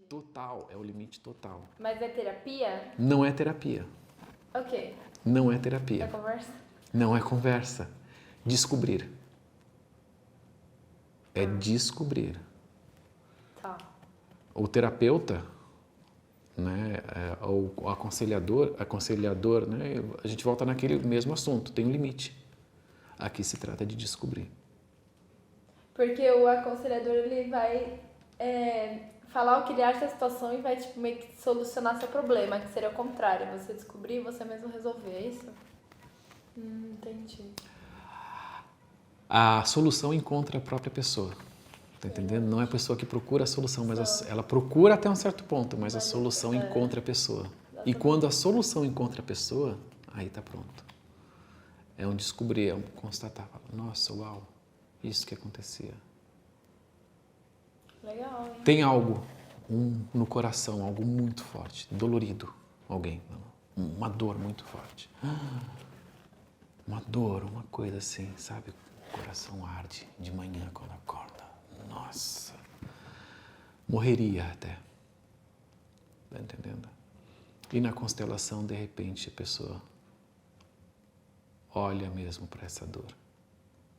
Total, é o limite total. Mas é terapia? Não é terapia. Ok. Não é É terapia. conversa? Não é conversa. Descobrir. É descobrir. Tá. O terapeuta, né, o aconselhador, né, a gente volta naquele mesmo assunto, tem um limite. Aqui se trata de descobrir. Porque o aconselhador, ele vai falar o que ele acha da situação e vai, tipo, meio que solucionar seu problema, que seria o contrário, você descobrir e você mesmo resolver, é isso? Entendi. A solução encontra a própria pessoa. Tá entendendo? Não é a pessoa que procura a solução, mas ela procura até um certo ponto, mas a solução encontra a pessoa. E quando a solução encontra a pessoa, aí tá pronto. É um descobrir, é um constatar. Nossa, uau, isso que acontecia. Legal, hein? Tem algo no coração, algo muito forte, dolorido, alguém, uma dor muito forte. Uma dor, uma coisa assim, sabe? O coração arde de manhã quando acorda. Nossa, morreria até. Tá entendendo? E na constelação, de repente, a pessoa olha mesmo para essa dor.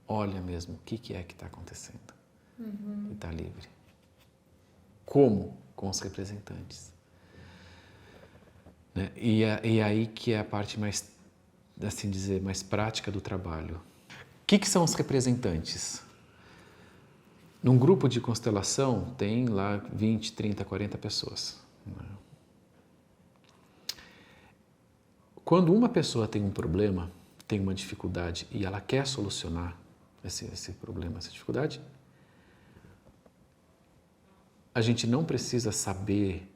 Olha mesmo o que é que está acontecendo. E está livre. Como? Com os representantes. Né? E aí que é a parte mais, assim dizer, mais prática do trabalho. O que são os representantes? Num grupo de constelação tem lá 20, 30, 40 pessoas. Né? Quando uma pessoa tem um problema, tem uma dificuldade e ela quer solucionar esse problema, essa dificuldade, a gente não precisa saber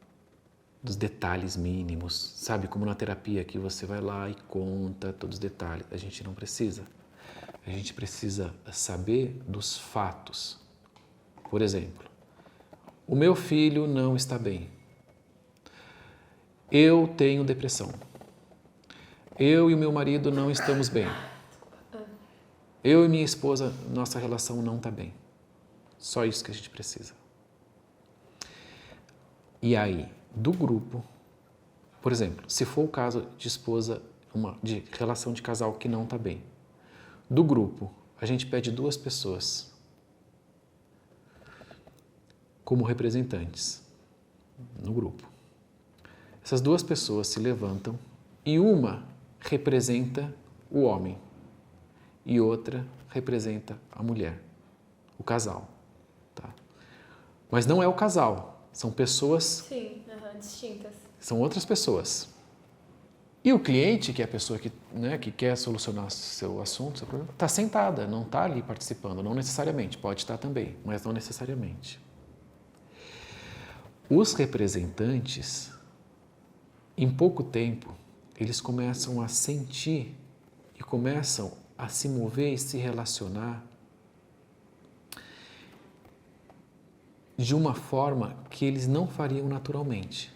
dos detalhes mínimos, sabe? Como na terapia que você vai lá e conta todos os detalhes. A gente não precisa. A gente precisa saber dos fatos. Por exemplo, o meu filho não está bem. Eu tenho depressão. Eu e o meu marido não estamos bem. Eu e minha esposa, nossa relação não está bem. Só isso que a gente precisa. E aí, do grupo, por exemplo, se for o caso de esposa, de relação de casal que não está bem, do grupo, a gente pede 2 pessoas como representantes no grupo. Essas 2 pessoas se levantam e uma representa o homem e outra representa a mulher, o casal. Tá? Mas não é o casal, são pessoas... Sim, distintas. São outras pessoas. E o cliente, que é a pessoa que, né, que quer solucionar seu assunto, seu problema, está sentada, não está ali participando, não necessariamente, pode estar também, mas não necessariamente. Os representantes, em pouco tempo, eles começam a sentir e começam a se mover e se relacionar de uma forma que eles não fariam naturalmente.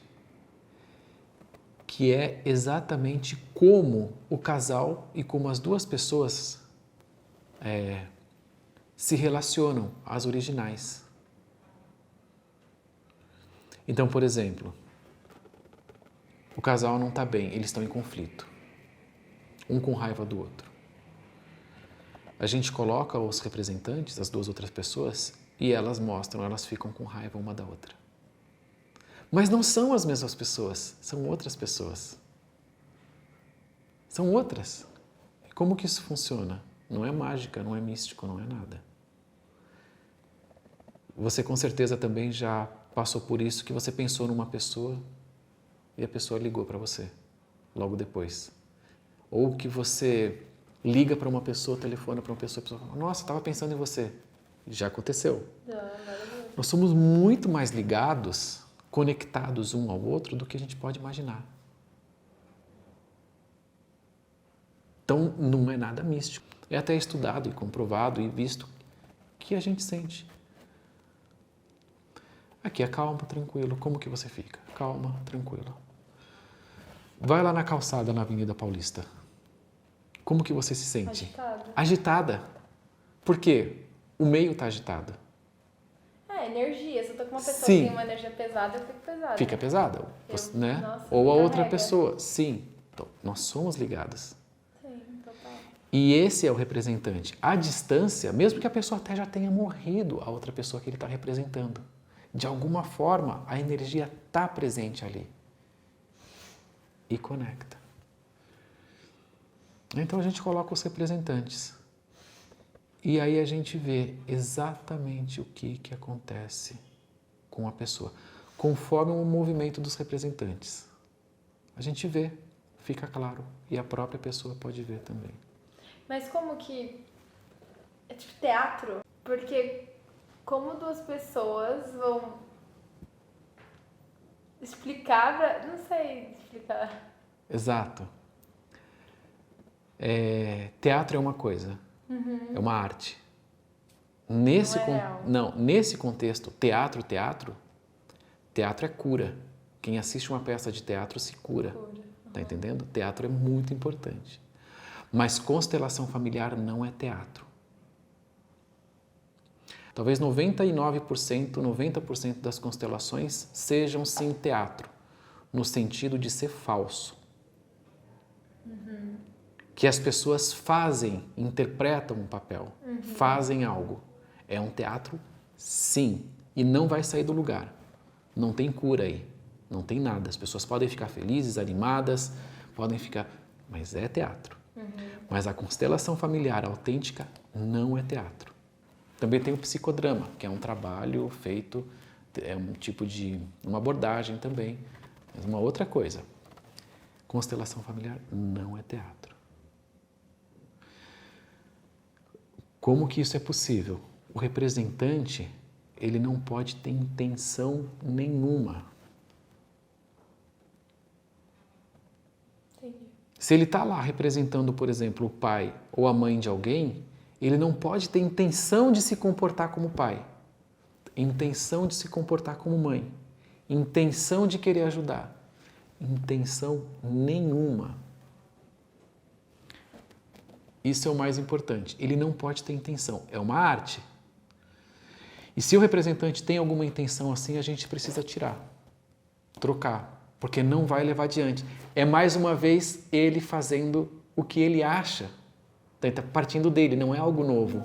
Que é exatamente como o casal e como as 2 pessoas se relacionam, as originais. Então, por exemplo, o casal não está bem, eles estão em conflito. Um com raiva do outro. A gente coloca os representantes, as 2 outras pessoas, e elas mostram, elas ficam com raiva uma da outra. Mas não são as mesmas pessoas, são outras pessoas. São outras. E como que isso funciona? Não é mágica, não é místico, não é nada. Você com certeza também já passou por isso, que você pensou numa pessoa e a pessoa ligou para você logo depois. Ou que você liga para uma pessoa, telefona para uma pessoa, a pessoa fala, nossa, estava pensando em você. Já aconteceu. Nós somos muito mais ligados, conectados um ao outro do que a gente pode imaginar. Então, não é nada místico. É até estudado e comprovado e visto que a gente sente. Aqui é calmo, tranquilo. Como que você fica? Calma, tranquilo. Vai lá na calçada, na Avenida Paulista. Como que você se sente? Agitada. Agitada. Por quê? O meio está agitado. Energia. Se eu tô com uma pessoa Sim. tem uma energia pesada, eu fico pesada. Fica pesada, né? Nossa, Ou a outra carrega. pessoa. Sim. Então, nós somos ligadas. Sim, total. E esse é o representante. À distância, mesmo que a pessoa até já tenha morrido, a outra pessoa que ele está representando. De alguma forma, a energia está presente ali. E conecta. Então a gente coloca os representantes. E aí a gente vê exatamente o que acontece com a pessoa, conforme o movimento dos representantes. A gente vê, fica claro. E a própria pessoa pode ver também. Mas como que... É tipo teatro? Porque como duas pessoas vão explicar pra... Não sei explicar. Exato. Teatro é uma coisa, é uma arte. Nesse, Não é real. nesse contexto, teatro é cura. Quem assiste uma peça de teatro se cura. Tá entendendo? Teatro é muito importante. Mas constelação familiar não é teatro. Talvez 99%, 90% das constelações sejam sim teatro, no sentido de ser falso. Que as pessoas fazem, interpretam um papel, fazem algo. É um teatro, sim, e não vai sair do lugar. Não tem cura aí, não tem nada. As pessoas podem ficar felizes, animadas, podem ficar... Mas é teatro. Mas a constelação familiar autêntica não é teatro. Também tem o psicodrama, que é um trabalho feito, é um tipo de... uma abordagem também, mas uma outra coisa. Constelação familiar não é teatro. Como que isso é possível? O representante, ele não pode ter intenção nenhuma. Entendi. Se ele está lá representando, por exemplo, o pai ou a mãe de alguém, ele não pode ter intenção de se comportar como pai, intenção de se comportar como mãe, intenção de querer ajudar, intenção nenhuma. Isso é o mais importante. Ele não pode ter intenção. É uma arte. E se o representante tem alguma intenção assim, a gente precisa tirar, trocar, porque não vai levar adiante. É mais uma vez ele fazendo o que ele acha. Está partindo dele, não é algo novo.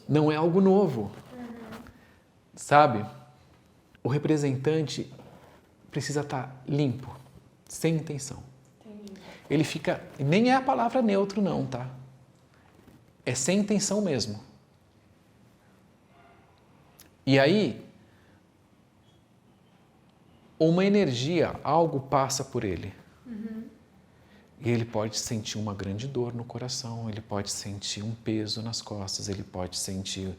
Não é algo novo. Sabe? O representante precisa estar limpo, sem intenção. Ele fica... Nem é a palavra neutro não, tá? É sem intenção mesmo. E aí, uma energia, algo passa por ele. E ele pode sentir uma grande dor no coração, ele pode sentir um peso nas costas, ele pode sentir...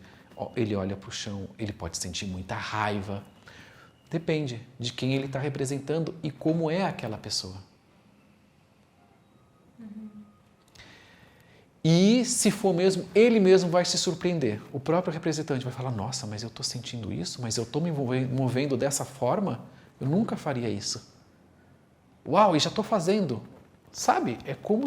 Ele olha para o chão, ele pode sentir muita raiva. Depende de quem ele está representando e como é aquela pessoa. E se for mesmo, ele mesmo vai se surpreender. O próprio representante vai falar, nossa, mas eu estou sentindo isso, mas eu estou me movendo dessa forma, eu nunca faria isso. Uau, e já estou fazendo. Sabe, é como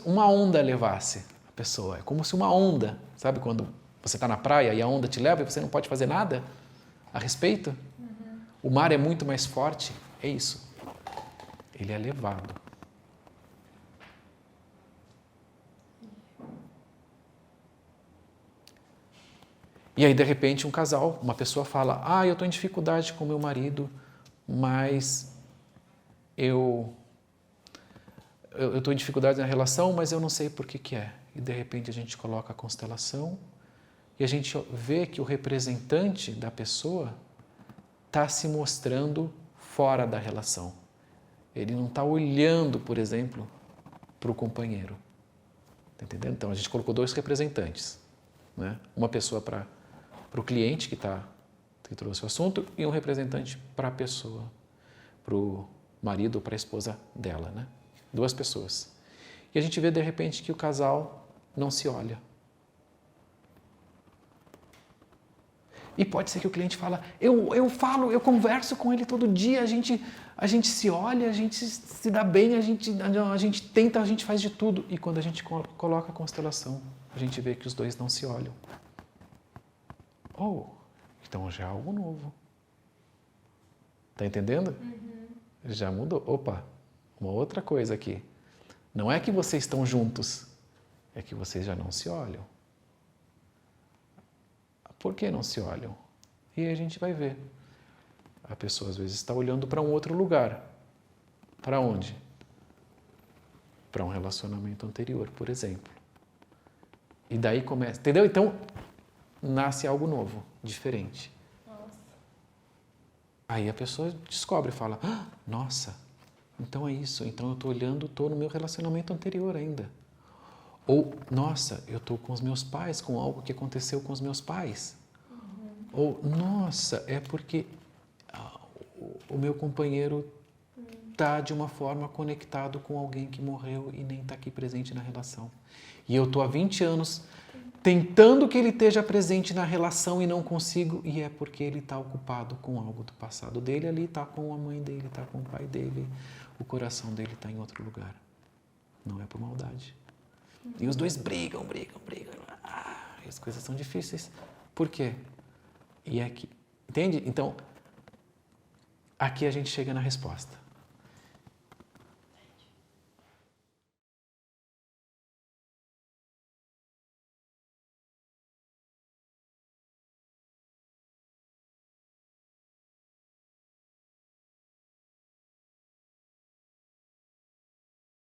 uma onda levasse a pessoa, é como se uma onda, sabe quando você está na praia e a onda te leva e você não pode fazer nada a respeito? O mar é muito mais forte, é isso. Ele é levado. E aí, de repente, um casal, uma pessoa fala, eu estou em dificuldade com meu marido, mas eu estou em dificuldade na relação, mas eu não sei por que é. E, de repente, a gente coloca a constelação e a gente vê que o representante da pessoa está se mostrando fora da relação. Ele não está olhando, por exemplo, para o companheiro. Está entendendo? Então, a gente colocou 2 representantes, né? Uma pessoa para o cliente que trouxe o assunto e um representante para a pessoa, para o marido ou para a esposa dela, né? 2 pessoas. E a gente vê, de repente, que o casal não se olha. E pode ser que o cliente fala, eu converso com ele todo dia, a gente se olha, a gente se dá bem, a gente tenta, a gente faz de tudo. E quando a gente coloca a constelação, a gente vê que os 2 não se olham. Oh, então já é algo novo. Tá entendendo? Já mudou. Opa, uma outra coisa aqui. Não é que vocês estão juntos, é que vocês já não se olham. Por que não se olham? E aí a gente vai ver. A pessoa às vezes está olhando para um outro lugar. Para onde? Para um relacionamento anterior, por exemplo. E daí começa, entendeu? Então, nasce algo novo, diferente. Nossa. Aí a pessoa descobre e fala, ah, nossa, então é isso. Então eu estou olhando, estou no meu relacionamento anterior ainda. Ou, nossa, eu estou com os meus pais, com algo que aconteceu com os meus pais. Ou, nossa, é porque o meu companheiro está de uma forma conectado com alguém que morreu e nem está aqui presente na relação. E eu estou há 20 anos tentando que ele esteja presente na relação e não consigo, e é porque ele está ocupado com algo do passado dele, ali está com a mãe dele, está com o pai dele, o coração dele está em outro lugar. Não é por maldade. E os dois brigam. E as coisas são difíceis. Por quê? E é que, entende? Então, aqui a gente chega na resposta.